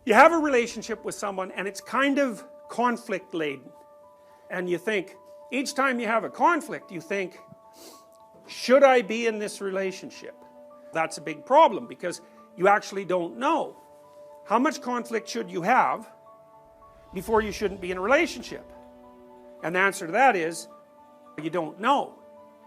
You have a relationship with someone and it's kind of conflict laden, and you think, each time you have a conflict you think, should I be in this relationship? That's a big problem because you actually don't know. How much conflict should you have before you shouldn't be in a relationship? And the answer to that is, you don't know.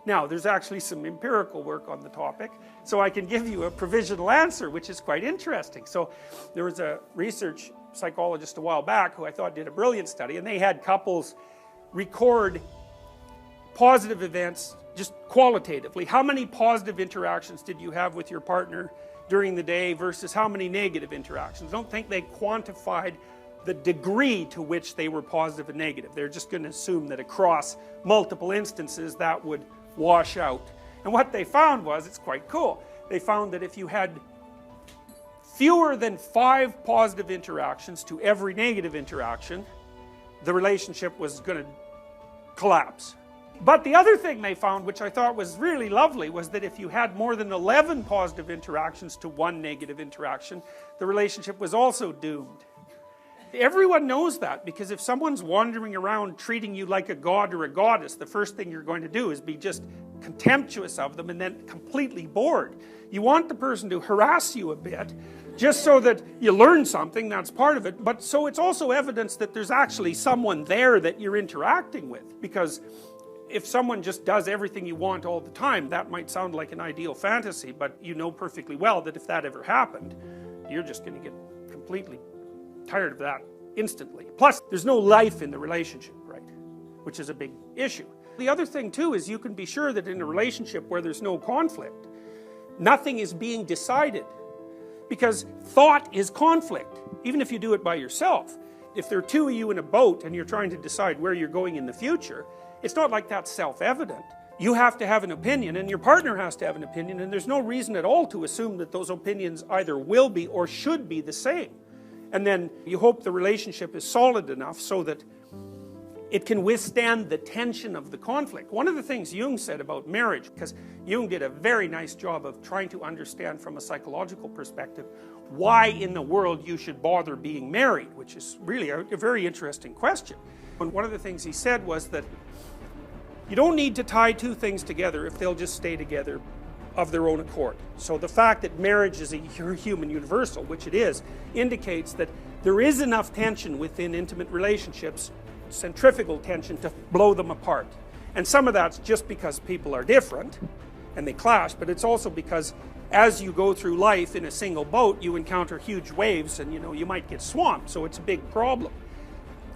Now, there's actually some empirical work on the topic, so I can give you a provisional answer, which is quite interesting. So, there was a research psychologist a while back who I thought did a brilliant study, and they had couples record positive events just qualitatively. How many positive interactions did you have with your partner during the day versus how many negative interactions? I don't think they quantified the degree to which they were positive and negative. They're just going to assume that across multiple instances that would wash out. And what they found was, it's quite cool, they found that if you had fewer than 5 positive interactions to every negative interaction, the relationship was going to collapse. But the other thing they found, which I thought was really lovely, was that if you had more than 11 positive interactions to 1 negative interaction, the relationship was also doomed. Everyone knows that, because if someone's wandering around treating you like a god or a goddess, the first thing you're going to do is be just contemptuous of them and then completely bored. You want the person to harass you a bit, just so that you learn something, that's part of it, but so it's also evidence that there's actually someone there that you're interacting with. Because if someone just does everything you want all the time, that might sound like an ideal fantasy, but you know perfectly well that if that ever happened, you're just going to get completely tired of that instantly. Plus, there's no life in the relationship, right? Which is a big issue. The other thing too is you can be sure that in a relationship where there's no conflict, nothing is being decided. Because thought is conflict, even if you do it by yourself. If there are 2 of you in a boat and you're trying to decide where you're going in the future, it's not like that's self-evident. You have to have an opinion, and your partner has to have an opinion, and there's no reason at all to assume that those opinions either will be or should be the same. And then you hope the relationship is solid enough so that it can withstand the tension of the conflict. One of the things Jung said about marriage, because Jung did a very nice job of trying to understand from a psychological perspective why in the world you should bother being married, which is really a very interesting question. And one of the things he said was that you don't need to tie 2 things together if they'll just stay together of their own accord. So the fact that marriage is a human universal, which it is, indicates that there is enough tension within intimate relationships, centrifugal tension, to blow them apart. And some of that's just because people are different and they clash, but it's also because as you go through life in a single boat, you encounter huge waves and you might get swamped, so it's a big problem.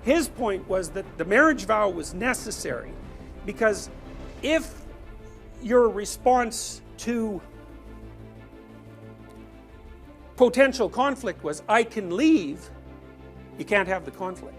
His point was that the marriage vow was necessary because if your response to potential conflict was, I can leave, you can't have the conflict.